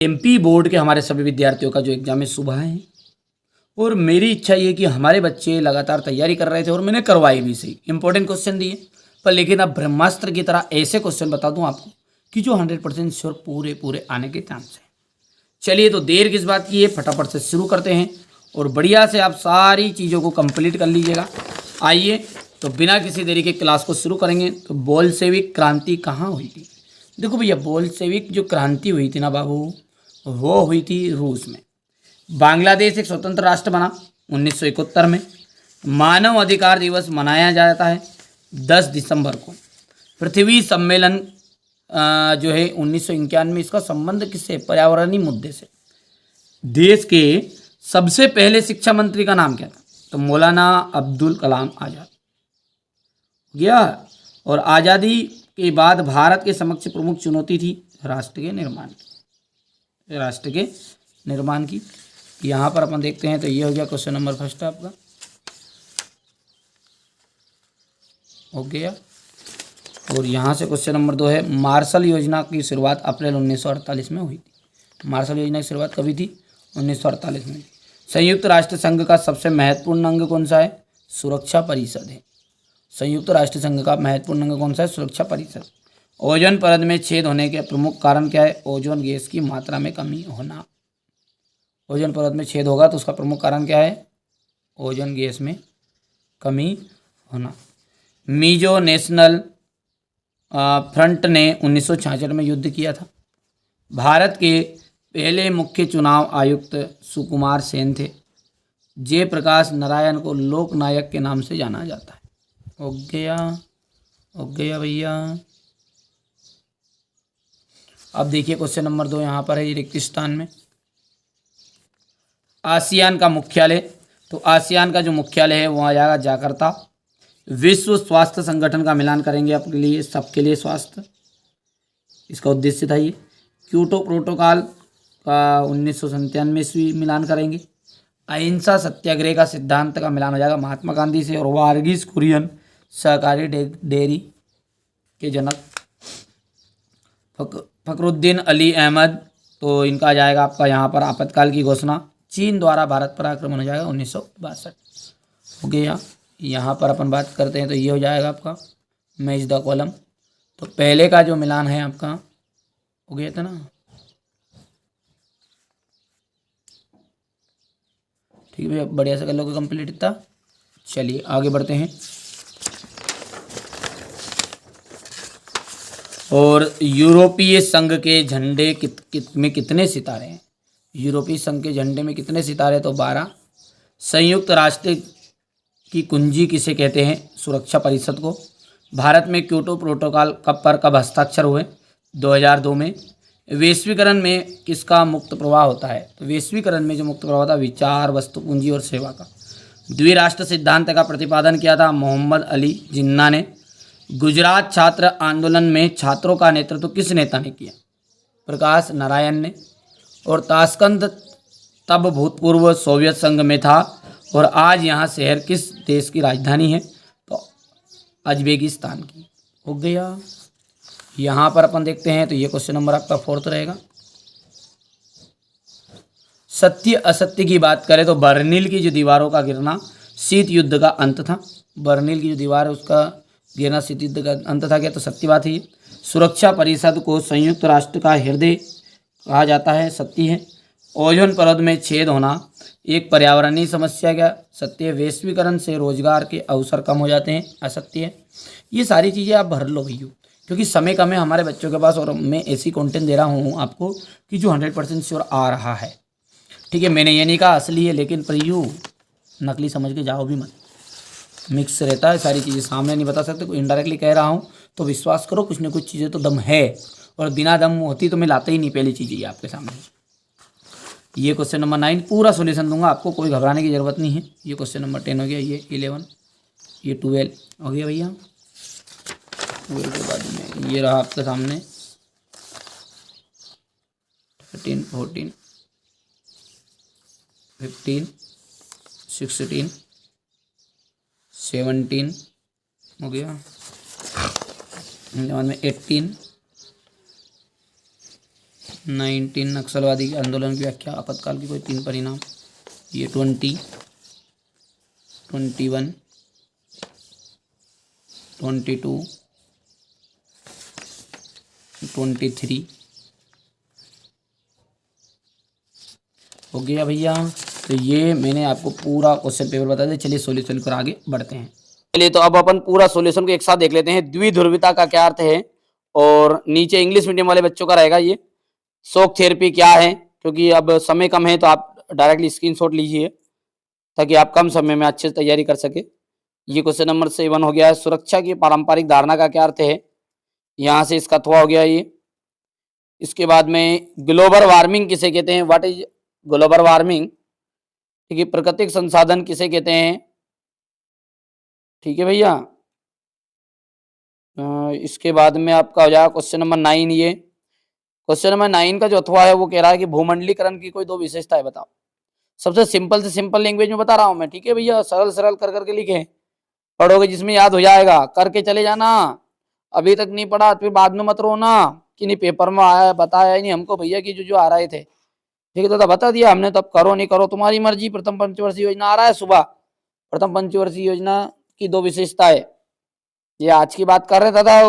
MP board के हमारे सभी विद्यार्थियों का जो एग्जाम है सुबह है, और मेरी इच्छा ये कि हमारे बच्चे लगातार तैयारी कर रहे थे और मैंने करवाई भी सही, इंपॉर्टेंट क्वेश्चन दिए। पर लेकिन अब ब्रह्मास्त्र की तरह ऐसे क्वेश्चन बता दूं आपको कि जो 100% श्योर पूरे पूरे आने के चांस है। चलिए तो देर किस बात की है, फटाफट से शुरू करते हैं और बढ़िया से आप सारी चीज़ों को कंप्लीट कर लीजिएगा। आइए तो बिना किसी देरी के क्लास को शुरू करेंगे। तो बोल्शेविक क्रांति कहाँ हुई थी? देखो भैया, बोल्शेविक जो क्रांति हुई थी ना बाबू, वो हुई थी रूस में। बांग्लादेश एक स्वतंत्र राष्ट्र बना 1971 में। मानव अधिकार दिवस मनाया जाता है 10 दिसंबर को। पृथ्वी सम्मेलन जो है 1991 में, इसका संबंध किससे? पर्यावरणीय मुद्दे से। देश के सबसे पहले शिक्षा मंत्री का नाम क्या था? तो मौलाना अब्दुल कलाम आज़ाद गया। और आज़ादी के बाद भारत के समक्ष प्रमुख चुनौती थी राष्ट्र के निर्माण की। यहाँ पर अपन देखते हैं तो ये हो गया क्वेश्चन नंबर फर्स्ट आपका, हो गया। और यहाँ से क्वेश्चन नंबर 2 है, मार्शल योजना की शुरुआत अप्रैल 1948 में हुई थी। मार्शल योजना की शुरुआत कभी थी? 1948 में। संयुक्त राष्ट्र संघ का सबसे महत्वपूर्ण अंग कौन सा है? सुरक्षा परिषद है। संयुक्त राष्ट्र संघ का महत्वपूर्ण अंग कौन सा है? सुरक्षा परिषद। ओजोन परत में छेद होने के प्रमुख कारण क्या है? ओजोन गैस की मात्रा में कमी होना। ओजोन परत में छेद होगा तो उसका प्रमुख कारण क्या है? ओजोन गैस में कमी होना। मिजो नेशनल फ्रंट ने 1966 में युद्ध किया था। भारत के पहले मुख्य चुनाव आयुक्त सुकुमार सेन थे। जयप्रकाश नारायण को लोक नायक के नाम से जाना जाता है। हो गया भैया। अब देखिए क्वेश्चन नंबर 2 यहाँ पर है, रिक्तिस्तान में। आसियान का मुख्यालय, तो आसियान का जो मुख्यालय है वो आ जाएगा जाकार्ता। विश्व स्वास्थ्य संगठन का मिलान करेंगे आपके लिए, सबके लिए स्वास्थ्य, इसका उद्देश्य था ये। क्योटो प्रोटोकॉल का 1997 ईस्वी मिलान करेंगे। अहिंसा सत्याग्रह का सिद्धांत का मिलान हो जाएगा महात्मा गांधी से। और वारगिस कुरियन सहकारी डेयरी के जनक। फखरुद्दीन अली अहमद, तो इनका आ जाएगा आपका यहाँ पर आपातकाल की घोषणा। चीन द्वारा भारत पर आक्रमण हो जाएगा 1962। हो गया। यहाँ पर अपन बात करते हैं तो ये हो जाएगा आपका मैच द कॉलम। तो पहले का जो मिलान है आपका हो गया था ना, ठीक है भैया, बढ़िया से कर लोगे कंप्लीट इतना। चलिए आगे बढ़ते हैं। और यूरोपीय संघ के झंडे में कितने सितारे हैं? यूरोपीय संघ के झंडे में कितने सितारे? तो 12। संयुक्त राष्ट्र की कुंजी किसे कहते हैं? सुरक्षा परिषद को। भारत में क्योटो प्रोटोकॉल कब हस्ताक्षर हुए? 2002 में। वैश्वीकरण में किसका मुक्त प्रवाह होता है? तो वैश्वीकरण में जो मुक्त प्रवाह होता है विचार, वस्तु, पूंजी और सेवा का। द्विराष्ट्र सिद्धांत का प्रतिपादन किया था मोहम्मद अली जिन्ना ने। गुजरात छात्र आंदोलन में छात्रों का नेतृत्व किस नेता ने किया? प्रकाश नारायण ने। और ताशकंद तब भूतपूर्व सोवियत संघ में था और आज यहाँ शहर किस देश की राजधानी है? तो उज्बेकिस्तान की। हो गया। यहाँ पर अपन देखते हैं तो ये क्वेश्चन नंबर आपका 4 रहेगा। सत्य असत्य की बात करें तो बर्लिन की जो दीवारों का गिरना शीत युद्ध का अंत था। बर्लिन की जो दीवार है उसका गिरना शीत युद्ध का अंत था क्या? तो सत्य बात है ये। सुरक्षा परिषद को संयुक्त राष्ट्र का हृदय कहा जाता है, सत्य है। ओजोन परत में छेद होना एक पर्यावरणीय समस्या क्या? सत्य। वैश्वीकरण से रोजगार के अवसर कम हो जाते हैं, असत्य है। ये सारी चीज़ें आप भर लो भैया, क्योंकि समय कम है हमारे बच्चों के पास और मैं ऐसी कंटेंट दे रहा हूँ आपको कि जो 100% श्योर आ रहा है। ठीक है, मैंने ये नहीं कहा असली है, लेकिन पर यू नकली समझ के जाओ भी मत, मिक्स रहता है सारी चीज़ें, सामने नहीं बता सकते। कोई इनडायरेक्टली कह रहा हूँ तो विश्वास करो, कुछ न कुछ चीज़ें तो दम है, और बिना दम होती तो मैं लाता ही नहीं पहली चीज़ ये आपके सामने। ये क्वेश्चन नंबर 9 पूरा सॉल्यूशन दूंगा आपको, कोई घबराने की ज़रूरत नहीं है। ये क्वेश्चन नंबर 10 हो गया, ये 11, ये 12 हो गया भैया। 12 के बाद में ये रहा आपके सामने 13, 14, 15, 16, 17 हो गया। बाद में 18, 19 नक्सलवादी आंदोलन की व्याख्या, आपातकाल के कोई 3 परिणाम, ये 20, 21, 22, 23 हो गया भैया। तो ये मैंने आपको पूरा क्वेश्चन पेपर बता दिया। चलिए सॉल्यूशन पर आगे बढ़ते हैं। चलिए तो अब अपन पूरा सॉल्यूशन को एक साथ देख लेते हैं। द्विध्रुविता का क्या अर्थ है, और नीचे इंग्लिश मीडियम वाले बच्चों का रहेगा ये शॉक थेरेपी क्या है, क्योंकि अब समय कम है तो आप डायरेक्टली स्क्रीनशॉट लीजिए ताकि आप कम समय में अच्छे से तैयारी कर सके। ये क्वेश्चन नंबर 7 हो गया है। सुरक्षा की पारंपरिक धारणा का क्या अर्थ है, यहाँ से इसका अथवा हो गया ये। इसके बाद में ग्लोबल वार्मिंग किसे कहते हैं, व्हाट इज ग्लोबल वार्मिंग, ठीक है। प्राकृतिक संसाधन किसे कहते हैं, ठीक है भैया। इसके बाद में आपका हो जाएगा क्वेश्चन नंबर 9। ये क्वेश्चन नंबर 9 का जो अथवा है वो कह रहा है कि भूमंडलीकरण की कोई 2 विशेषताएं बताओ। सबसे सिंपल से सिंपल लैंग्वेज में बता रहा हूं मैं, ठीक है भैया। सरल सरल कर करके लिखे, पढ़ोगे जिसमें याद हो जाएगा, करके चले जाना। अभी तक नहीं पढ़ा तो बाद में मत रोना कि नहीं पेपर में आया, बताया ही नहीं हमको भैया कि जो जो आ रहे थे, ठीक है। तो बता दिया हमने, तब करो नहीं करो तुम्हारी मर्जी। प्रथम पंचवर्षीय योजना आ रहा है सुबह, प्रथम पंचवर्षीय योजना की 2 विशेषताएं, ये आज की बात कर रहे दादा।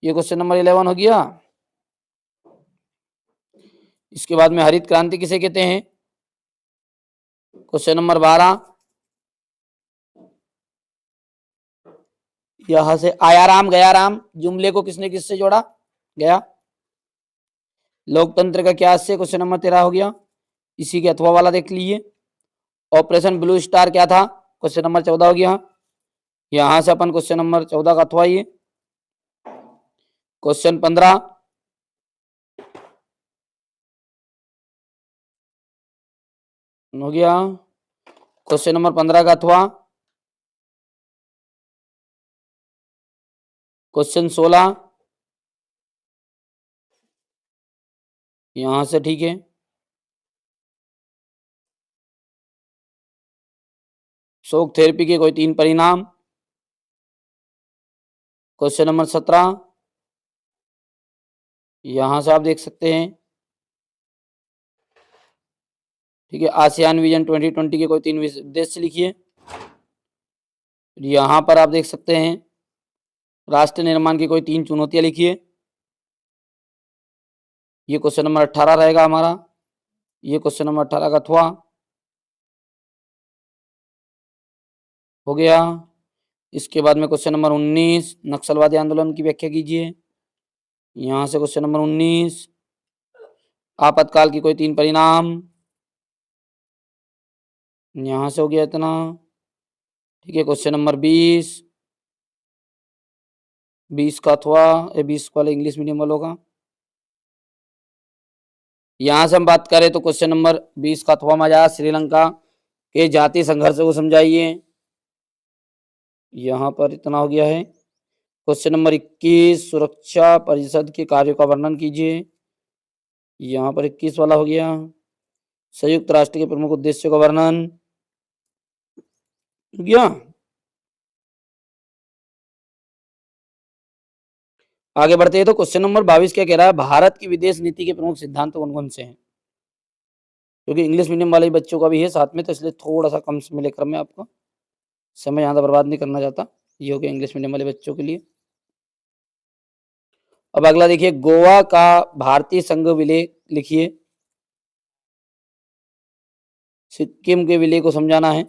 ये क्वेश्चन नंबर 11 हो गया। इसके बाद में हरित क्रांति किसे कहते हैं, क्वेश्चन नंबर 12। यहां से आया राम गया राम जुमले को किसने किससे जोड़ा, गया। लोकतंत्र का क्या से, क्वेश्चन नंबर 13 हो गया। इसी के अथवा वाला देख लीजिए। ऑपरेशन ब्लू स्टार क्या था, क्वेश्चन नंबर 14 हो गया। यहां से अपन क्वेश्चन नंबर 14 का अथवा ये। क्वेश्चन 15 हो गया। क्वेश्चन नंबर 15 का अथवा क्वेश्चन 16 यहां से, ठीक है। शॉक थेरेपी के कोई 3 परिणाम, क्वेश्चन नंबर 17 यहां से आप देख सकते हैं, ठीक है। आसियान विजन 2020 के कोई 3 उद्देश्य लिखिए। यहां पर आप देख सकते हैं राष्ट्र निर्माण की कोई 3 चुनौतियां लिखिए। ये क्वेश्चन नंबर 18 रहेगा हमारा। ये क्वेश्चन नंबर 18 का अथवा हो गया। इसके बाद में क्वेश्चन नंबर 19 नक्सलवादी आंदोलन की व्याख्या कीजिए। यहां से क्वेश्चन नंबर 19 आपातकाल की कोई 3 परिणाम, यहां से हो गया इतना, ठीक है। क्वेश्चन नंबर 20 का अथवा 20 वाले इंग्लिश मीडियम वालों का। यहां से हम बात करें तो क्वेश्चन नंबर 20 का अथवा मजा श्रीलंका के जातीय संघर्ष को समझाइए। यहां पर इतना हो गया है। क्वेश्चन नंबर 21 सुरक्षा परिषद के कार्यों का वर्णन कीजिए। यहां पर 21 वाला हो गया। संयुक्त राष्ट्र के प्रमुख उद्देश्यों का वर्णन हो गया। आगे बढ़ते हैं तो क्वेश्चन नंबर 22 क्या कह रहा है, भारत की विदेश नीति के प्रमुख सिद्धांत कौन कौन से हैं। क्योंकि इंग्लिश मीडियम वाले बच्चों का भी है साथ में, तो इसलिए थोड़ा सा कम समय लेकर मैं आपका समय ज़्यादा बर्बाद नहीं करना चाहता। ये हो गया इंग्लिश मीडियम वाले बच्चों के लिए। अब अगला देखिए, गोवा का भारतीय संघ विलय लिखिए। सिक्किम के विलय को समझाना है।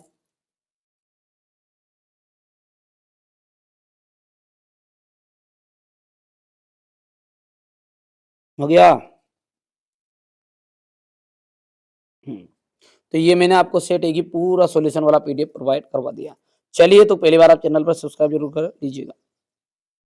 हो गया। तो ये मैंने आपको सेट एक ही पूरा सॉल्यूशन वाला पीडीएफ प्रोवाइड करवा दिया। चलिए तो पहली बार आप चैनल पर सब्सक्राइब जरूर कर लीजिएगा।